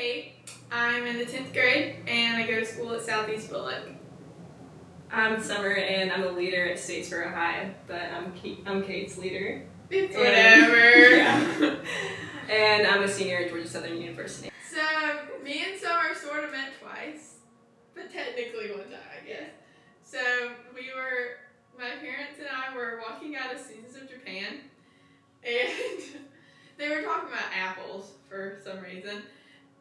Kate. I'm in the 10th grade and I go to school at Statesboro. I'm Summer and I'm a leader at Statesboro High, but I'm Kate's leader. It's whatever. Yeah. And I'm a senior at Georgia Southern University. So, me and Summer sort of met twice, but technically one time, I guess. So, my parents and I were walking out of Seasons of Japan, and they were talking about apples for some reason,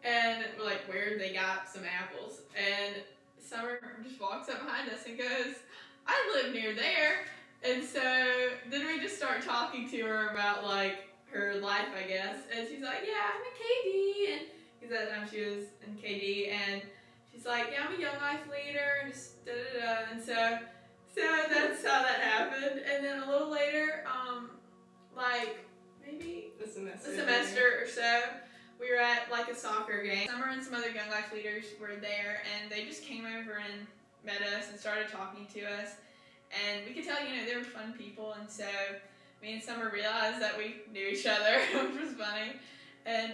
and like where they got some apples. And Summer just walks up behind us and goes, "I live near there." And so then we just start talking to her about like her life, I guess. And she's like, "Yeah, I'm in KD," and because at that time she was in KD, and she's like, "Yeah, I'm a Young Life leader," and just da da da. And so that's how that happened. And then a little later, like maybe A semester or so, we were at like a soccer game. Summer and some other Young Life leaders were there, and they just came over and met us and started talking to us. And we could tell, they were fun people, and so me and Summer realized that we knew each other, which was funny. And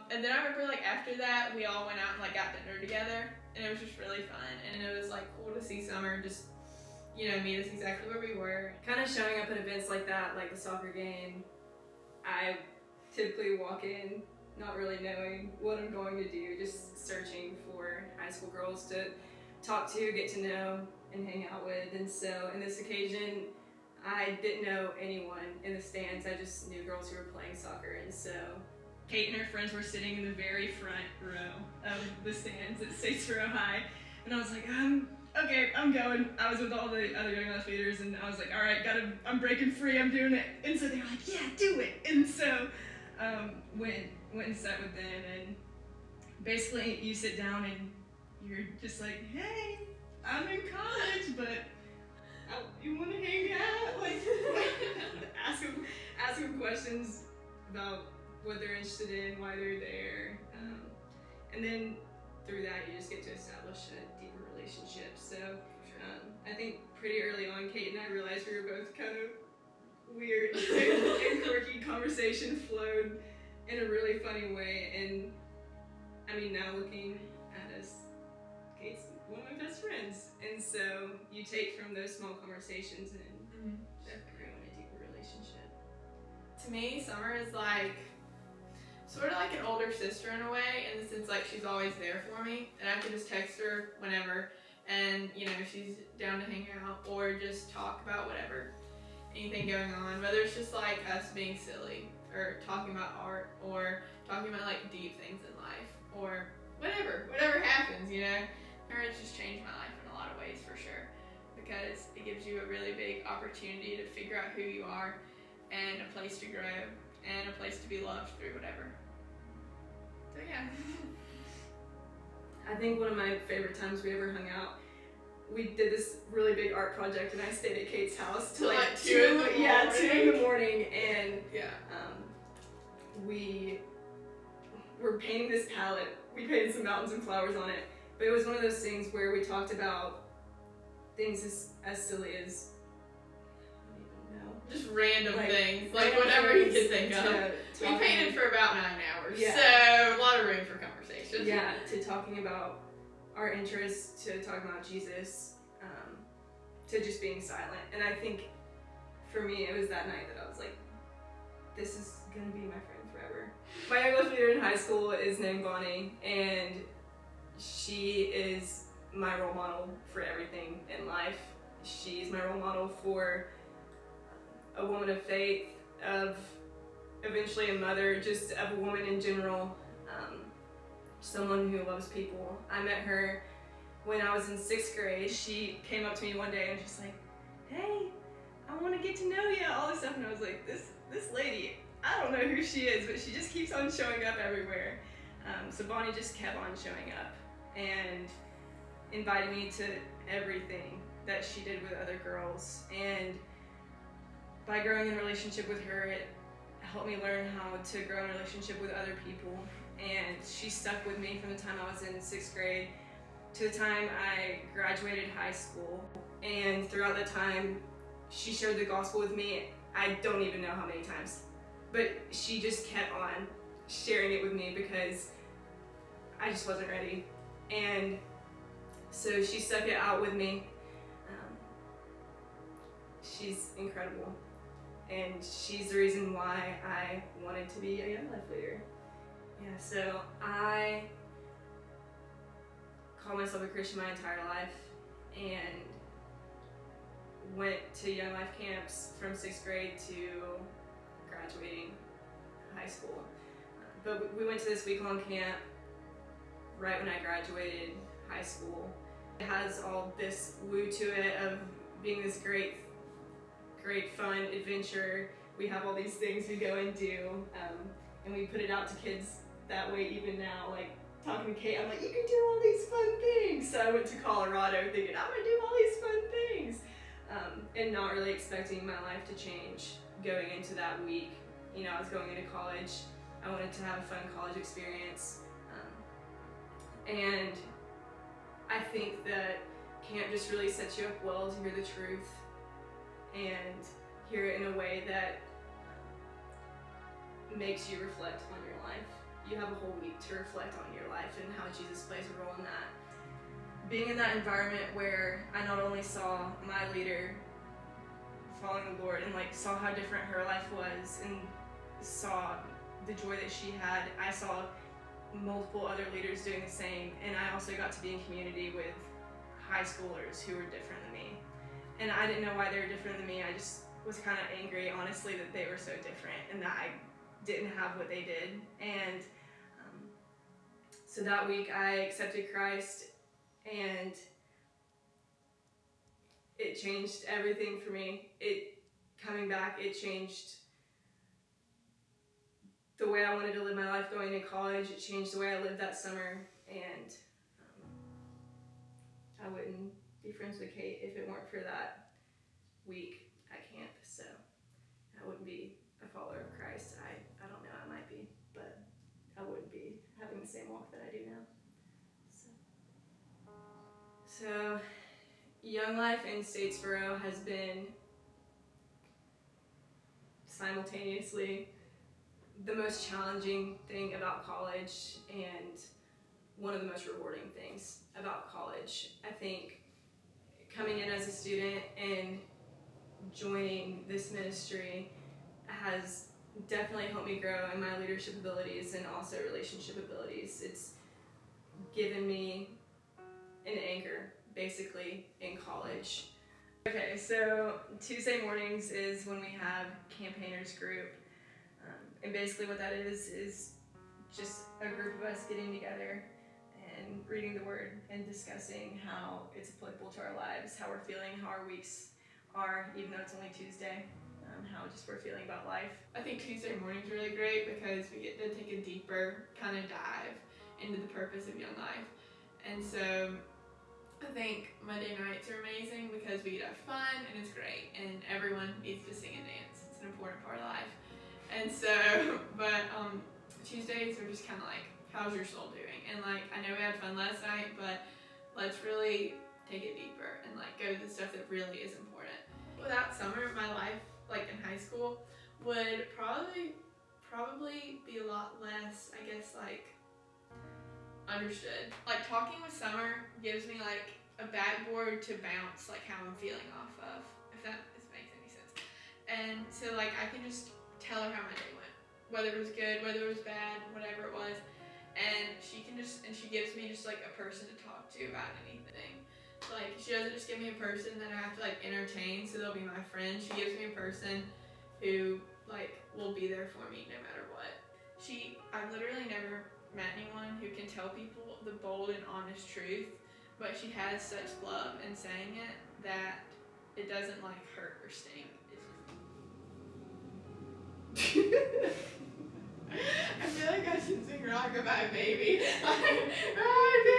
then I remember like after that, we all went out and like got dinner together, and it was just really fun. And it was like cool to see Summer just, meet us exactly where we were. Kind of showing up at events like that, like the soccer game, I typically walk in not really knowing what I'm going to do, just searching for high school girls to talk to, get to know, and hang out with. And so in this occasion, I didn't know anyone in the stands. I just knew girls who were playing soccer. And so Kate and her friends were sitting in the very front row of the stands at Statesboro High. And I was like, okay, I'm going. I was with all the other Young Life leaders, and I was like, all right, I'm breaking free, I'm doing it. And so they were like, yeah, do it. And so went and sat with them, and basically you sit down and you're just like, hey, I'm in college, but you want to hang out? Like, ask them questions about what they're interested in, why they're there, and then through that you just get to establish a deeper relationship. So I think pretty early on, Kate and I realized we were both kind of weird and quirky. Conversation flowed in a really funny way, and I mean, now looking at us, Kate's one of my best friends, and so you take from those small conversations and that grow in a deeper relationship. To me, Summer is like sort of like an older sister in a way, in the sense like she's always there for me, and I can just text her whenever, and she's down to hang out or just talk about anything going on, whether it's just like us being silly or talking about art or talking about like deep things in life or whatever happens. Marriage just changed my life in a lot of ways, for sure, because it gives you a really big opportunity to figure out who you are and a place to grow and a place to be loved through whatever. So yeah. I think one of my favorite times we ever hung out, we did this really big art project, and I stayed at Kate's house till like 2 in the morning, and we were painting this palette. We painted some mountains and flowers on it, but it was one of those things where we talked about things as silly as, I don't even know, just random things, like whatever you could think of. We painted for about 9 hours, so a lot of room for conversation. Yeah, to talking about our interests, to talking about Jesus, to just being silent. And I think for me, it was that night that I was like, this is gonna be my friend forever. My Young Life leader in high school is named Bonnie, and she is my role model for everything in life. She's my role model for a woman of faith, of eventually a mother, just of a woman in general, someone who loves people. I met her when I was in 6th grade. She came up to me one day and just like, hey, I want to get to know you, all this stuff. And I was like, this lady, I don't know who she is, but she just keeps on showing up everywhere. So Bonnie just kept on showing up and invited me to everything that she did with other girls. And by growing in a relationship with her, it helped me learn how to grow in a relationship with other people. And she stuck with me from the time I was in 6th grade to the time I graduated high school. And throughout that time, she shared the gospel with me. I don't even know how many times, but she just kept on sharing it with me because I just wasn't ready. And so she stuck it out with me. She's incredible. And she's the reason why I wanted to be a Young Life leader. Yeah, so I called myself a Christian my entire life and went to Young Life camps from 6th grade to graduating high school. But we went to this week-long camp right when I graduated high school. It has all this woo to it of being this great fun adventure. We have all these things we go and do, and we put it out to kids that way even now. Like talking to Kate, I'm like, you can do all these fun things. So I went to Colorado thinking, I'm gonna do all these fun things, and not really expecting my life to change going into that week. You know, I was going into college. I wanted to have a fun college experience, and I think that camp just really sets you up well to hear the truth and hear it in a way that makes you reflect on your life. You have a whole week to reflect on your life and how Jesus plays a role in that. Being in that environment where I not only saw my leader following the Lord and like saw how different her life was and saw the joy that she had, I saw multiple other leaders doing the same, and I also got to be in community with high schoolers who were different than me. And I didn't know why they were different than me. I just was kind of angry, honestly, that they were so different and that I didn't have what they did. And so that week I accepted Christ, and it changed everything for me. Coming back, it changed the way I wanted to live my life going to college. It changed the way I lived that summer, and I wouldn't be friends with Kate if it weren't for that week at camp. So I wouldn't be a follower of Christ. I don't know, I might be, but I wouldn't be having the same walk that I do now. So Young Life in Statesboro has been simultaneously the most challenging thing about college and one of the most rewarding things about college. I think coming in as a student and joining this ministry has definitely helped me grow in my leadership abilities and also relationship abilities. It's given me an anchor, basically, in college. Okay, so Tuesday mornings is when we have campaigners group. And basically what that is just a group of us getting together and reading the word and discussing how it's applicable to our lives, how we're feeling, how our weeks are, even though it's only Tuesday, how just we're feeling about life. I think Tuesday morning's really great because we get to take a deeper kind of dive into the purpose of Young Life. And so I think Monday nights are amazing because we get to have fun and it's great, and everyone needs to sing and dance. It's an important part of life. And so, but Tuesdays are just kind of like, how's your soul doing? And like, I know we had fun last night, but let's really take it deeper and like go to the stuff that really is important. Without summer, my life, like in high school, would probably be a lot less, I guess, like understood. Like talking with Summer gives me like a backboard to bounce like how I'm feeling off of, if that makes any sense. And so like I can just tell her how my day went, whether it was good, whether it was bad, whatever it was, and she gives me just like a person to talk to about anything. Like she doesn't just give me a person that I have to like entertain so they'll be my friend. She gives me a person who like will be there for me no matter what. I've literally never met anyone who can tell people the bold and honest truth, but she has such love in saying it that it doesn't like hurt or sting. I feel like I should sing Rockabye Baby. Rockabye